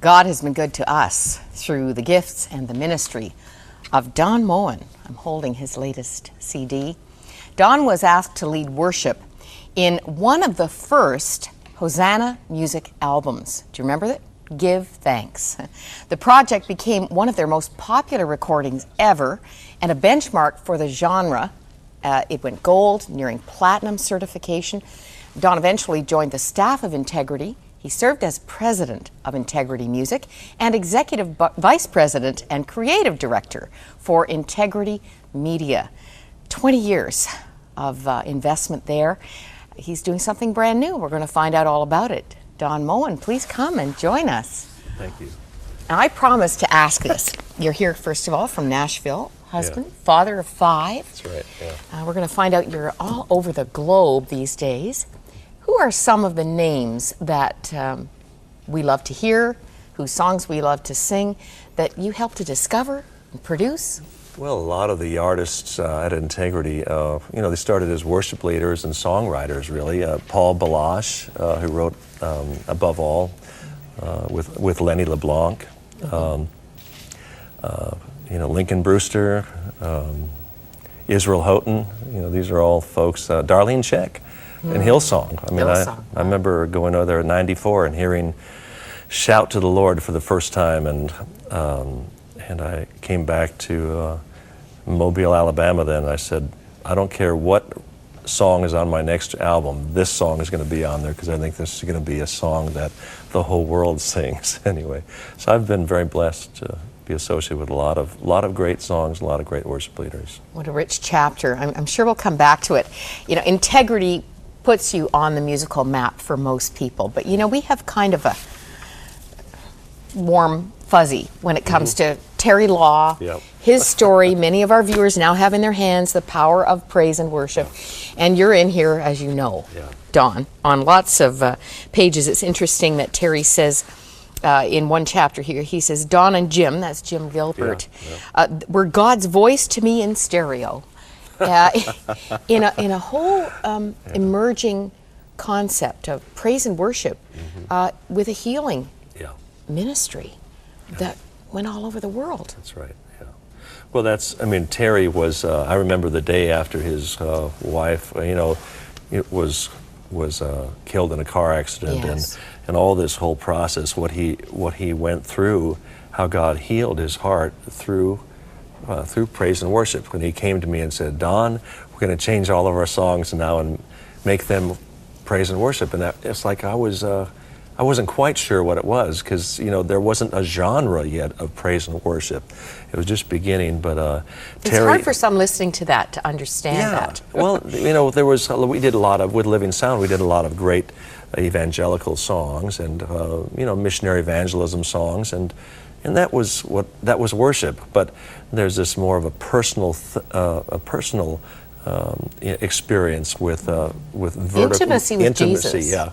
God has been good to us through the gifts and the ministry of Don Moen. I'm holding his latest CD. Don was asked to lead worship in one of the first Hosanna music albums. Do you remember that? Give Thanks. The project became one of their most popular recordings ever and a benchmark for the genre. It went gold, nearing platinum certification. Don eventually joined the staff of Integrity. He served as president of Integrity Music and executive vice president and creative director for Integrity Media. 20 years of investment there. He's doing something brand new. We're going to find out all about it. Don Moen, please come and join us. Thank you. Now, I promised to ask this. You're here, first of all, from Nashville, husband, father of 5. That's right, yeah. We're going to find out you're all over the globe these days. Who are some of the names that we love to hear, whose songs we love to sing, that you help to discover and produce? Well, a lot of the artists at Integrity, they started as worship leaders and songwriters, really. Paul Balash, who wrote Above All with Lenny LeBlanc. Lincoln Brewster, Israel Houghton. These are all folks. Darlene Check and Hillsong. I remember going over there in '94 and hearing "Shout to the Lord" for the first time, and I came back to Mobile, Alabama then, and I said, I don't care what song is on my next album, this song is going to be on there because I think this is going to be a song that the whole world sings anyway. So I've been very blessed to be associated with a lot of great songs, a lot of great worship leaders. What a rich chapter. I'm sure we'll come back to it. Integrity puts you on the musical map for most people, but we have kind of a warm fuzzy when it comes to Terry Law, his story. Many of our viewers now have in their hands The Power of Praise and Worship, and you're in here, as you know, Don, on lots of pages. It's interesting that Terry says in one chapter here, he says, Don and Jim, that's Jim Gilbert, were God's voice to me in stereo. In a whole emerging concept of praise and worship with a healing ministry that went all over the world. That's right, yeah. Well, Terry was, I remember the day after his wife, was killed in a car accident, and all this whole process, what he went through, how God healed his heart through praise and worship. When he came to me and said, Don, we're going to change all of our songs now and make them praise and worship. And it's like I wasn't quite sure what it was because, there wasn't a genre yet of praise and worship. It was just beginning, but it's hard for some listening to that to understand that. Well, we did a lot of, with Living Sound, we did a lot of great evangelical songs and, missionary evangelism songs, and that was worship. But there's this more of a personal experience with vertical intimacy with Jesus. Yeah.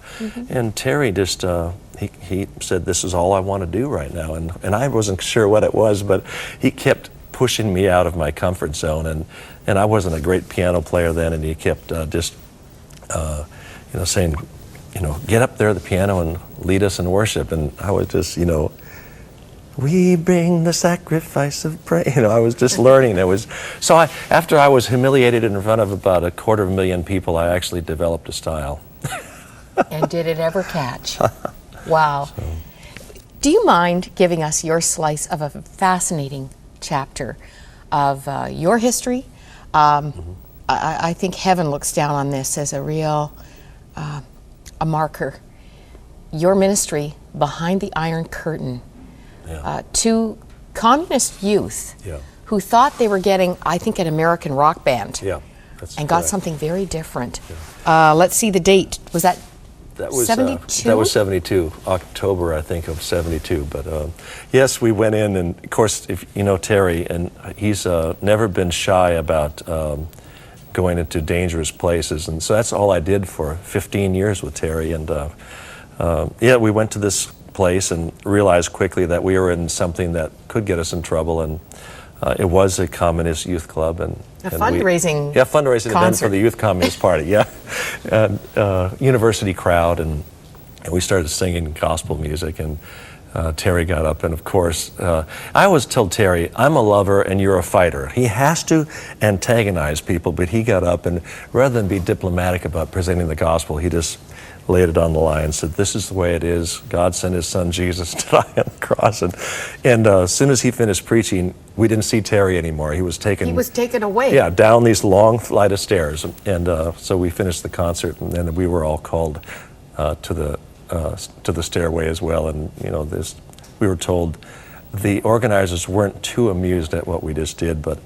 And Terry just he said, this is all I want to do right now, and I wasn't sure what it was, but he kept pushing me out of my comfort zone, and I wasn't a great piano player then, and he kept saying, get up there at the piano and lead us in worship, and I was just we bring the sacrifice of praise. I was just learning. After I was humiliated in front of about 250,000 people, I actually developed a style. And did it ever catch? Wow. So. Do you mind giving us your slice of a fascinating chapter of your history? I think heaven looks down on this as a real a marker. Your ministry behind the Iron Curtain. To communist youth who thought they were getting, I think, an American rock band, and got something very different. Let's see the date. Was that 72? That was 72, October, I think, of 72. But yes, we went in, and of course, if you know Terry, and he's never been shy about going into dangerous places, and so that's all I did for 15 years with Terry. And we went to this place and realized quickly that we were in something that could get us in trouble, and it was a communist youth club and fundraising fundraising event for the Youth Communist Party, and university crowd, and And we started singing gospel music, and Terry got up, and of course, I always told Terry, I'm a lover and you're a fighter. He has to antagonize people, but he got up, and rather than be diplomatic about presenting the gospel, he just laid it on the line and said, this is the way it is. God sent his son Jesus to die on the cross. And as soon as he finished preaching, we didn't see Terry anymore. He was taken away. Yeah, down these long flight of stairs. And so we finished the concert, and then we were all called to the stairway as well. And we were told the organizers weren't too amused at what we just did, but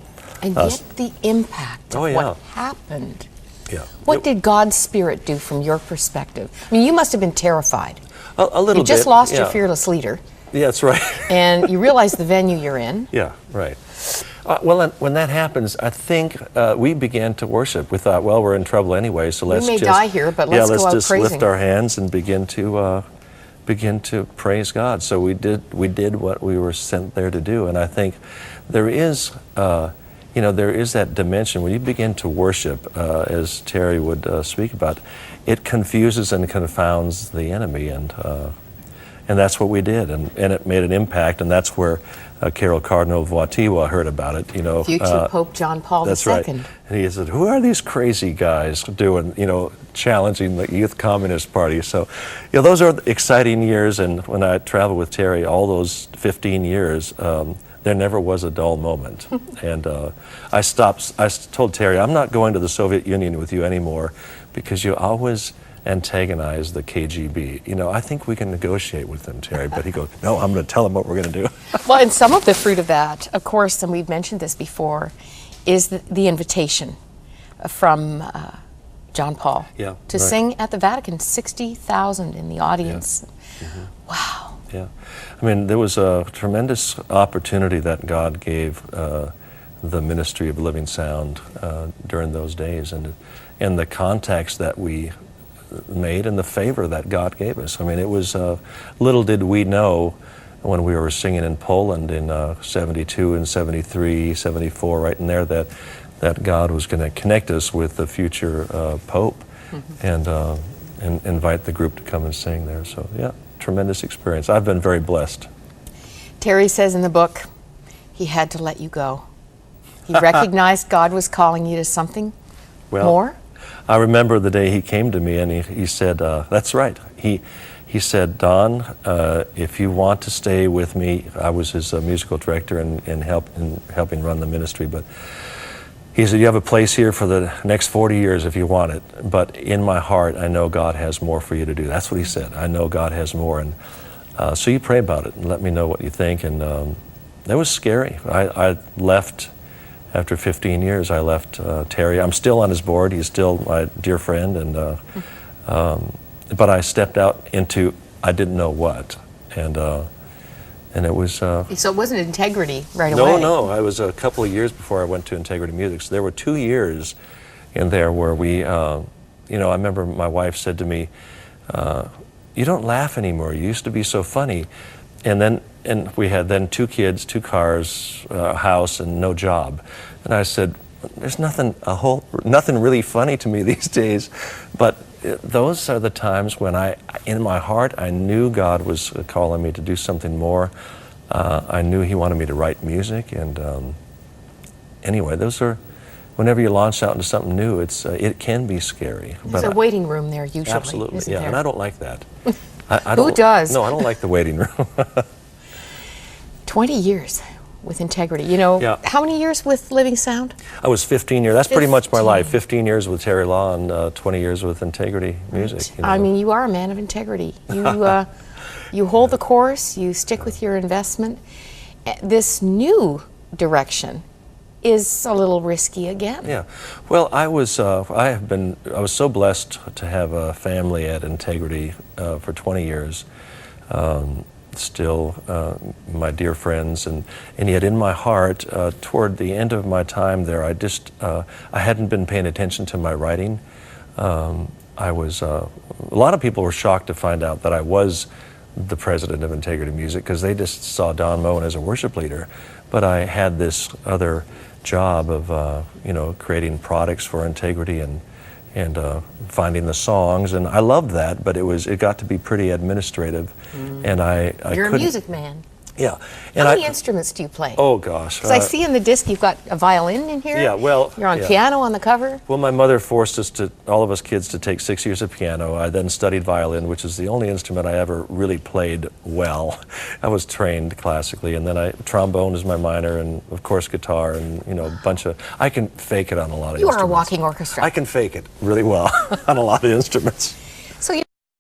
and yet the impact of what happened. Yeah. What did God's Spirit do from your perspective? I mean, you must have been terrified. A little bit. You just lost your fearless leader. Yeah, that's right. And you realize the venue you're in. Yeah, right. Well, when that happens, I think we began to worship. We thought, well, we're in trouble anyway, so let's we may die here, but let's go out just praising. lift our hands and begin to praise God. So we did what we were sent there to do, and I think there is that dimension when you begin to worship, as Terry would speak about. It confuses and confounds the enemy, and that's what we did, and it made an impact, and that's where Carol Cardinal of Wautewa heard about it. Future Pope John Paul II. That's right. And he said, "Who are these crazy guys doing? Challenging the Youth Communist Party." So, those are exciting years, and when I traveled with Terry, all those 15 years. There never was a dull moment. And I told Terry, I'm not going to the Soviet Union with you anymore because you always antagonize the KGB. I think we can negotiate with them, Terry. But he goes, no, I'm going to tell them what we're going to do. Well, and some of the fruit of that, of course, and we've mentioned this before, is the invitation from John Paul to sing at the Vatican, 60,000 in the audience. Yeah. Mm-hmm. Wow. Yeah, I mean, there was a tremendous opportunity that God gave the ministry of Living Sound during those days, and the contacts that we made and the favor that God gave us. I mean, it was little did we know when we were singing in Poland in 72 and 73, 74, right in there, that God was going to connect us with the future Pope, and invite the group to come and sing there. So, yeah. Tremendous experience. I've been very blessed. Terry says in the book, he had to let you go. He recognized God was calling you to something more. I remember the day he came to me and he said, that's right. He said, Don, if you want to stay with me, I was his musical director and helping run the ministry, but he said, you have a place here for the next 40 years if you want it, but in my heart, I know God has more for you to do. That's what he said. I know God has more, and so you pray about it and let me know what you think. And that was scary. I left after 15 years. I left Terry. I'm still on his board. He's still my dear friend, and but I stepped out into I didn't know what, and it was... So it wasn't Integrity right away? No. I was a couple of years before I went to Integrity Music. So there were 2 years in there where we, I remember my wife said to me, you don't laugh anymore. You used to be so funny. And we had then 2 kids, 2 cars, a house, and no job. And I said, there's nothing really funny to me these days. But those are the times when in my heart, I knew God was calling me to do something more. I knew he wanted me to write music. And anyway, those are, whenever you launch out into something new, it can be scary. There's a waiting room there usually. Absolutely, isn't yeah, there? and I don't like that. Who does? No, I don't like the waiting room. 20 years with Integrity. How many years with Living Sound? I was 15 years. That's pretty much my life. 15 years with Terry Law and 20 years with Integrity Music. I mean, you are a man of integrity. You hold the course. You stick with your investment. This new direction is a little risky again. Yeah. Well, I was so blessed to have a family at Integrity for 20 years. Still my dear friends, and yet in my heart, toward the end of my time there, I hadn't been paying attention to my writing. A lot of people were shocked to find out that I was the president of Integrity Music because they just saw Don Moen as a worship leader, but I had this other job of creating products for Integrity and finding the songs, and I loved that, but it got to be pretty administrative, and I You're couldn't. a music man. Yeah. How many instruments do you play? Oh gosh. Because I see in the disc you've got a violin in here. Yeah, well, you're on yeah. piano on the cover. Well, my mother forced us all of us kids, to take 6 years of piano. I then studied violin, which is the only instrument I ever really played well. I was trained classically, and then trombone is my minor, and of course guitar, and a bunch of. I can fake it on a lot of instruments. You are a walking orchestra. I can fake it really well on a lot of instruments.